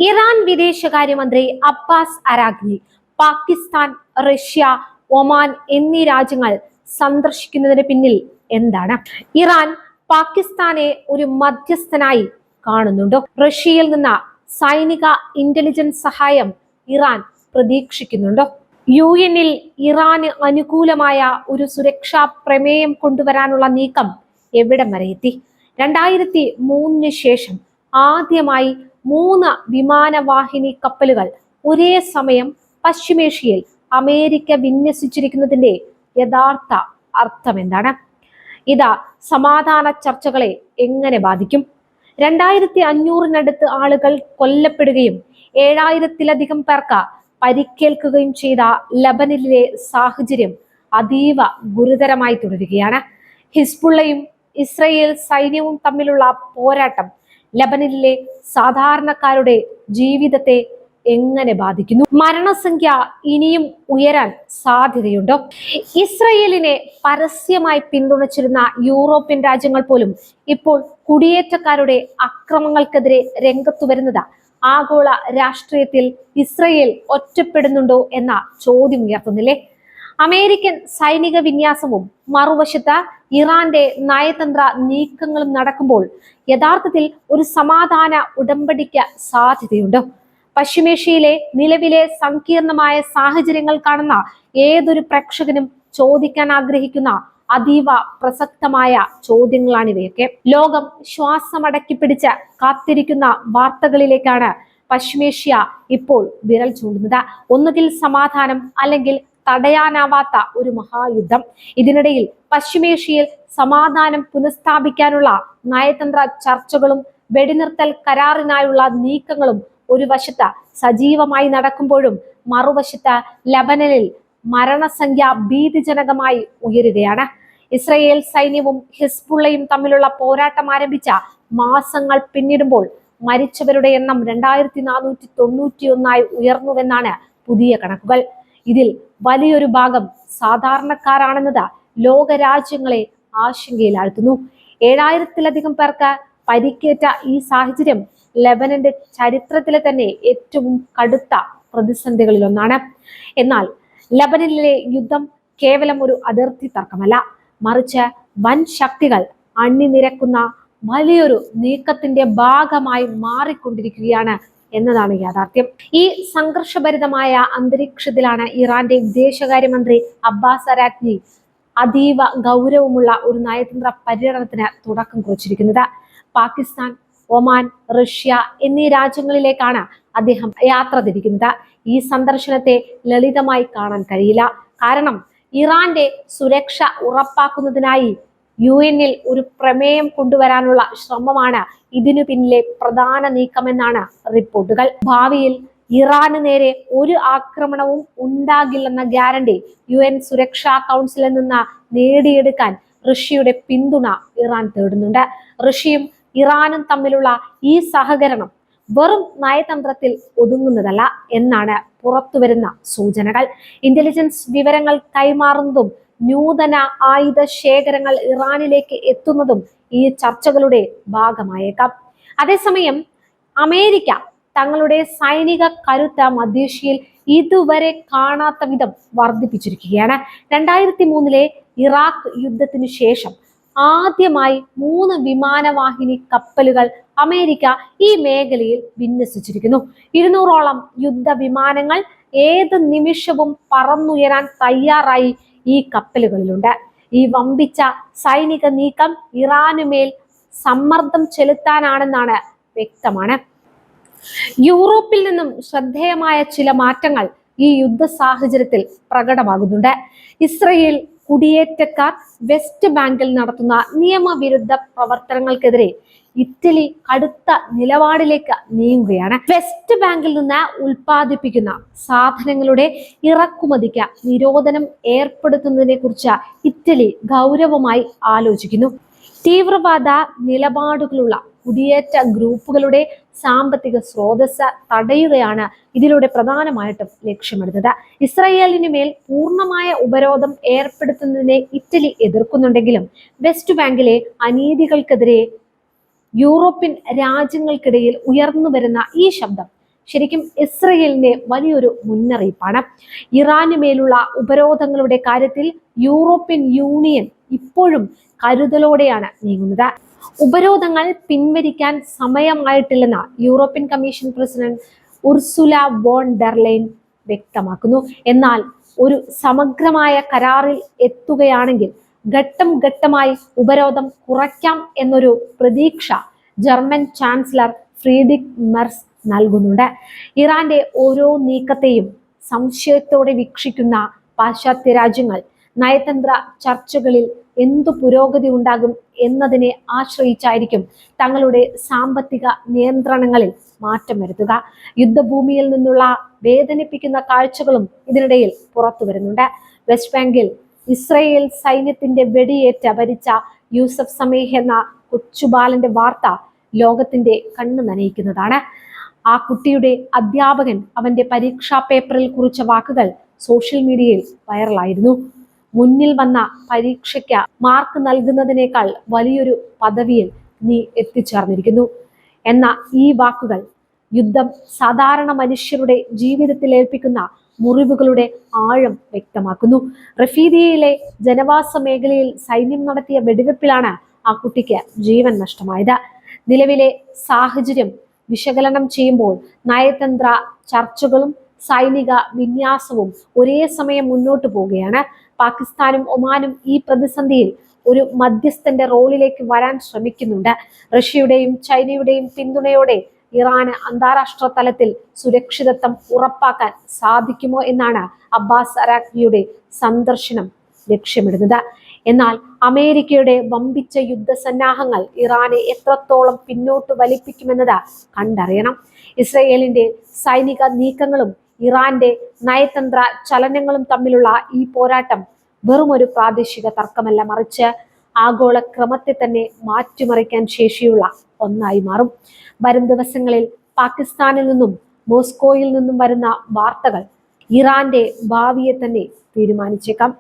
Iran വിദേശകാര്യമന്ത്രി Abbas Araghchi Pakistan, Russia, Oman എന്നീ രാജ്യങ്ങൾ സന്ദർശിക്കുന്നതിന് പിന്നിൽ എന്താണ്? ഇറാൻ പാകിസ്ഥാനെ ഒരു മധ്യസ്ഥനായി കാണുന്നുണ്ടോ? റഷ്യയിൽ നിന്ന് സൈനിക ഇന്റലിജൻസ് സഹായം ഇറാൻ പ്രതീക്ഷിക്കുന്നുണ്ടോ? യുഎന്നിൽ ഇറാന് അനുകൂലമായ ഒരു സുരക്ഷാ പ്രമേയം കൊണ്ടുവരാനുള്ള നീക്കം എവിടം വരെ എത്തി? 2003 ശേഷം ആദ്യമായി 3 വിമാനവാഹിനി കപ്പലുകൾ ഒരേ സമയം പശ്ചിമേഷ്യയിൽ അമേരിക്ക വിന്യസിച്ചിരിക്കുന്നതിന്റെ യഥാർത്ഥ അർത്ഥം എന്താണ്? ഇത് സമാധാന ചർച്ചകളെ എങ്ങനെ ബാധിക്കും? 2500-നടുത്ത് ആളുകൾ കൊല്ലപ്പെടുകയും 7000-ലധികം പേർക്ക് പരിക്കേൽക്കുകയും ചെയ്ത ലബനനിലെ സാഹചര്യം അതീവ ഗുരുതരമായി തുടരുകയാണ്. ഹിസ്ബുള്ളയും ഇസ്രയേൽ സൈന്യവും തമ്മിലുള്ള പോരാട്ടം ലബനനിലെ സാധാരണക്കാരുടെ ജീവിതത്തെ എങ്ങനെ ബാധിക്കുന്നു? മരണസംഖ്യ ഇനിയും ഉയരാൻ സാധ്യതയുണ്ടോ? ഇസ്രയേലിനെ പരസ്യമായി പിന്തുണച്ചിരുന്ന യൂറോപ്യൻ രാജ്യങ്ങൾ പോലും ഇപ്പോൾ കുടിയേറ്റക്കാരുടെ അക്രമങ്ങൾക്കെതിരെ രംഗത്തു വരുന്നത് ആഗോള രാഷ്ട്രീയത്തിൽ ഇസ്രയേൽ ഒറ്റപ്പെടുന്നുണ്ടോ എന്ന ചോദ്യം ഉയർത്തുന്നില്ലേ? അമേരിക്കൻ സൈനിക വിന്യാസവും മറുവശത്ത് ഇറാന്റെ നയതന്ത്ര നീക്കങ്ങളും നടക്കുമ്പോൾ യഥാർത്ഥത്തിൽ ഒരു സമാധാന ഉടമ്പടിക്ക് സാധ്യതയുണ്ടോ? പശ്ചിമേഷ്യയിലെ നിലവിലെ സങ്കീർണമായ സാഹചര്യങ്ങൾ കാണുന്ന ഏതൊരു പ്രേക്ഷകനും ചോദിക്കാൻ ആഗ്രഹിക്കുന്ന അതീവ പ്രസക്തമായ ചോദ്യങ്ങളാണ് ഇവയൊക്കെ. ലോകം ശ്വാസമടക്കി പിടിച്ച് കാത്തിരിക്കുന്ന വാർത്തകളിലേക്കാണ് പശ്ചിമേഷ്യ ഇപ്പോൾ വിരൽ ചൂണ്ടുന്നത്. ഒന്നുകിൽ സമാധാനം, അല്ലെങ്കിൽ തടയാനാവാത്ത ഒരു മഹായുദ്ധം. ഇതിനിടയിൽ പശ്ചിമേഷ്യയിൽ സമാധാനം പുനഃസ്ഥാപിക്കാനുള്ള നയതന്ത്ര ചർച്ചകളും വെടിനിർത്തൽ കരാറിനായുള്ള നീക്കങ്ങളും ഒരു വശത്ത് സജീവമായി നടക്കുമ്പോഴും മറുവശത്ത് ലബനനിൽ മരണസംഖ്യ ഭീതിജനകമായി ഉയരുകയാണ്. ഇസ്രയേൽ സൈന്യവും ഹിസ്ബുള്ളയും തമ്മിലുള്ള പോരാട്ടം ആരംഭിച്ച മാസങ്ങൾ പിന്നിടുമ്പോൾ മരിച്ചവരുടെ എണ്ണം 2491 ഉയർന്നുവെന്നാണ് പുതിയ കണക്കുകൾ. ഇതിൽ വലിയൊരു ഭാഗം സാധാരണക്കാരാണെന്നത് ലോകരാജ്യങ്ങളെ ആശങ്കയിലാഴ്ത്തുന്നു. 7000-ലധികം പേർക്ക് പരിക്കേറ്റ ഈ സാഹചര്യം ലെബനന്റെ ചരിത്രത്തിലെ തന്നെ ഏറ്റവും കടുത്ത പ്രതിസന്ധികളിലൊന്നാണ്. എന്നാൽ ലബനനിലെ യുദ്ധം കേവലം ഒരു അതിർത്തി തർക്കമല്ല, മറിച്ച് വൻ ശക്തികൾ അണിനിരക്കുന്ന വലിയൊരു നീക്കത്തിന്റെ ഭാഗമായി മാറിക്കൊണ്ടിരിക്കുകയാണ് എന്നതാണ് യാഥാർത്ഥ്യം. ഈ സംഘർഷഭരിതമായ അന്തരീക്ഷത്തിലാണ് ഇറാന്റെ വിദേശകാര്യമന്ത്രി അബ്ബാസ് അരാഗ്ചി അതീവ ഗൗരവമുള്ള ഒരു നയതന്ത്ര പര്യടനത്തിന് തുടക്കം കുറിച്ചിരിക്കുന്നത്. പാകിസ്ഥാൻ, ഒമാൻ, റഷ്യ എന്നീ രാജ്യങ്ങളിലേക്കാണ് അദ്ദേഹം യാത്ര തിരിക്കുന്നത്. ഈ സന്ദർശനത്തെ ലളിതമായി കാണാൻ കഴിയില്ല. കാരണം ഇറാന്റെ സുരക്ഷ ഉറപ്പാക്കുന്നതിനായി യുഎന്നിൽ ഒരു പ്രമേയം കൊണ്ടുവരാനുള്ള ശ്രമമാണ് ഇതിനു പിന്നിലെ പ്രധാന നീക്കമെന്നാണ് റിപ്പോർട്ടുകൾ. ഭാവിയിൽ ഇറാന് നേരെ ഒരു ആക്രമണവും ഉണ്ടാകില്ലെന്ന ഗ്യാരണ്ടി UN സുരക്ഷാ കൗൺസിലിൽ നിന്ന് നേടിയെടുക്കാൻ റഷ്യയുടെ പിന്തുണ ഇറാൻ തേടുന്നുണ്ട്. റഷ്യയും ഇറാനും തമ്മിലുള്ള ഈ സഹകരണം വെറും നയതന്ത്രത്തിൽ ഒതുങ്ങുന്നതല്ല എന്നാണ് പുറത്തുവരുന്ന സൂചനകൾ. ഇന്റലിജൻസ് വിവരങ്ങൾ കൈമാറുന്നതും നൂതന ആയുധ ശേഖരങ്ങൾ ഇറാനിലേക്ക് എത്തുന്നതും ഈ ചർച്ചകളുടെ ഭാഗമായേക്കാം. അതേസമയം അമേരിക്ക തങ്ങളുടെ സൈനിക കരുത്ത് മധ്യേഷ്യയിൽ ഇതുവരെ കാണാത്ത വിധം വർദ്ധിപ്പിച്ചിരിക്കുകയാണ്. 2003 ഇറാഖ് യുദ്ധത്തിനു ശേഷം ആദ്യമായി 3 വിമാനവാഹിനി കപ്പലുകൾ അമേരിക്ക ഈ മേഖലയിൽ വിന്യസിച്ചിരിക്കുന്നു. 200ഓളം യുദ്ധ വിമാനങ്ങൾ ഏത് നിമിഷവും പറന്നുയരാൻ തയ്യാറായി ഈ കപ്പലുകളിലുണ്ട്. ഈ വമ്പിച്ച സൈനിക നീക്കം ഇറാനുമേൽ സമ്മർദ്ദം ചെലുത്താനാണെന്നാണ് വ്യക്തമാണ്. യൂറോപ്പിൽ നിന്നും ശ്രദ്ധേയമായ ചില മാറ്റങ്ങൾ ഈ യുദ്ധ സാഹചര്യത്തിൽ പ്രകടമാകുന്നുണ്ട്. ഇസ്രയേൽ കുടിയേറ്റക്കാർ വെസ്റ്റ് ബാങ്കിൽ നടത്തുന്ന നിയമവിരുദ്ധ പ്രവർത്തനങ്ങൾക്കെതിരെ ഇറ്റലി കടുത്ത നിലപാടിലേക്ക് നീങ്ങുകയാണ്. വെസ്റ്റ് ബാങ്കിൽ നിന്ന് ഉൽപ്പാദിപ്പിക്കുന്ന സാധനങ്ങളുടെ ഇറക്കുമതിക്ക് നിരോധനം ഏർപ്പെടുത്തുന്നതിനെ കുറിച്ച് ഇറ്റലി ഗൗരവമായി ആലോചിക്കുന്നു. തീവ്രവാദ നിലപാടുകളുള്ള കുടിയേറ്റ ഗ്രൂപ്പുകളുടെ സാമ്പത്തിക സ്രോതസ് തടയുകയാണ് ഇതിലൂടെ പ്രധാനമായിട്ടും ലക്ഷ്യമിടുന്നത്. ഇസ്രായേലിന് മേൽ പൂർണ്ണമായ ഉപരോധം ഏർപ്പെടുത്തുന്നതിനെ ഇറ്റലി എതിർക്കുന്നുണ്ടെങ്കിലും വെസ്റ്റ് ബാങ്കിലെ അനീതികൾക്കെതിരെ യൂറോപ്യൻ രാജ്യങ്ങൾക്കിടയിൽ ഉയർന്നു വരുന്ന ഈ ശബ്ദം ശരിക്കും ഇസ്രയേലിന്റെ വലിയൊരു മുന്നറിയിപ്പാണ്. ഇറാന് മേലുള്ള ഉപരോധങ്ങളുടെ കാര്യത്തിൽ യൂറോപ്യൻ യൂണിയൻ ഇപ്പോഴും കരുതലോടെയാണ് നീങ്ങുന്നത്. ഉപരോധങ്ങൾ പിൻവലിക്കാൻ സമയമായിട്ടില്ലെന്ന് European Commission president Ursula von der Leyen വ്യക്തമാക്കുന്നു. എന്നാൽ ഒരു സമഗ്രമായ കരാറിൽ എത്തുകയാണെങ്കിൽ ഘട്ടം ഘട്ടമായി ഉപരോധം കുറയ്ക്കാം എന്നൊരു പ്രതീക്ഷ ജർമ്മൻ ചാൻസലർ ഫ്രീഡ്രിക് മെർസ് നൽകുന്നുണ്ട്. ഇറാന്റെ ഓരോ നീക്കത്തെയും സംശയത്തോടെ വീക്ഷിക്കുന്ന പാശ്ചാത്യ രാജ്യങ്ങൾ നയതന്ത്ര ചർച്ചകളിൽ എന്തു പുരോഗതി ഉണ്ടാകും എന്നതിനെ ആശ്രയിച്ചായിരിക്കും തങ്ങളുടെ സാമ്പത്തിക നിയന്ത്രണങ്ങളിൽ മാറ്റം വരുത്തുക. യുദ്ധഭൂമിയിൽ നിന്നുള്ള വേദനിപ്പിക്കുന്ന കാഴ്ചകളും ഇതിനിടയിൽ പുറത്തു വരുന്നുണ്ട്. വെസ്റ്റ് ബാങ്കിൽ ഇസ്രയേൽ സൈന്യത്തിന്റെ വെടിയേറ്റ് ഭരിച്ച യൂസഫ് സമീഹ് എന്ന കൊച്ചുബാലന്റെ വാർത്ത ലോകത്തിന്റെ കണ്ണ് നനയിക്കുന്നതാണ്. ആ കുട്ടിയുടെ അധ്യാപകൻ അവന്റെ പരീക്ഷാ പേപ്പറിൽ കുറിച്ച വാക്കുകൾ സോഷ്യൽ മീഡിയയിൽ വൈറലായിരുന്നു. മുന്നിൽ വന്ന പരീക്ഷയ്ക്ക് മാർക്ക് നൽകുന്നതിനേക്കാൾ വലിയൊരു പദവിയിൽ നീ എത്തിച്ചേർന്നിരിക്കുന്നു എന്ന ഈ വാക്കുകൾ യുദ്ധം സാധാരണ മനുഷ്യരുടെ ജീവിതത്തിൽ ഏൽപ്പിക്കുന്ന മുറിവുകളുടെ ആഴം വ്യക്തമാക്കുന്നു. റഫീദിയയിലെ ജനവാസ മേഖലയിൽ സൈന്യം നടത്തിയ വെടിവെപ്പിലാണ് ആ കുട്ടിക്ക് ജീവൻ നഷ്ടമായത്. നിലവിലെ സാഹചര്യം വിശകലനം ചെയ്യുമ്പോൾ നയതന്ത്ര ചർച്ചകളും സൈനിക വിന്യാസവും ഒരേ സമയം മുന്നോട്ട് പോവുകയാണ്. പാകിസ്ഥാനും ഒമാനും ഈ പ്രതിസന്ധിയിൽ ഒരു മധ്യസ്ഥന്റെ റോളിലേക്ക് വരാൻ ശ്രമിക്കുന്നുണ്ട്. റഷ്യയുടെയും ചൈനയുടെയും പിന്തുണയോടെ ഇറാന് അന്താരാഷ്ട്ര തലത്തിൽ സുരക്ഷിതത്വം ഉറപ്പാക്കാൻ സാധിക്കുമോ എന്നാണ് അബ്ബാസ് അരാഗ്ചിയുടെ സന്ദർശനം ലക്ഷ്യമിടുന്നത്. എന്നാൽ അമേരിക്കയുടെ വമ്പിച്ച യുദ്ധസന്നാഹങ്ങൾ ഇറാനെ എത്രത്തോളം പിന്നോട്ട് വലിപ്പിക്കുമെന്നത് കണ്ടറിയണം. ഇസ്രയേലിന്റെ സൈനിക നീക്കങ്ങളും ഇറാന്റെ നയതന്ത്ര ചലനങ്ങളും തമ്മിലുള്ള ഈ പോരാട്ടം വെറുമൊരു പ്രാദേശിക തർക്കമല്ല, മറിച്ച് ആഗോള ക്രമത്തെ തന്നെ മാറ്റിമറിക്കാൻ ശേഷിയുള്ള ഒന്നായി മാറും. വരും ദിവസങ്ങളിൽ പാകിസ്ഥാനിൽ നിന്നും മോസ്കോയിൽ നിന്നും വരുന്ന വാർത്തകൾ ഇറാന്റെ ഭാവിയെ തന്നെ തീരുമാനിച്ചേക്കാം.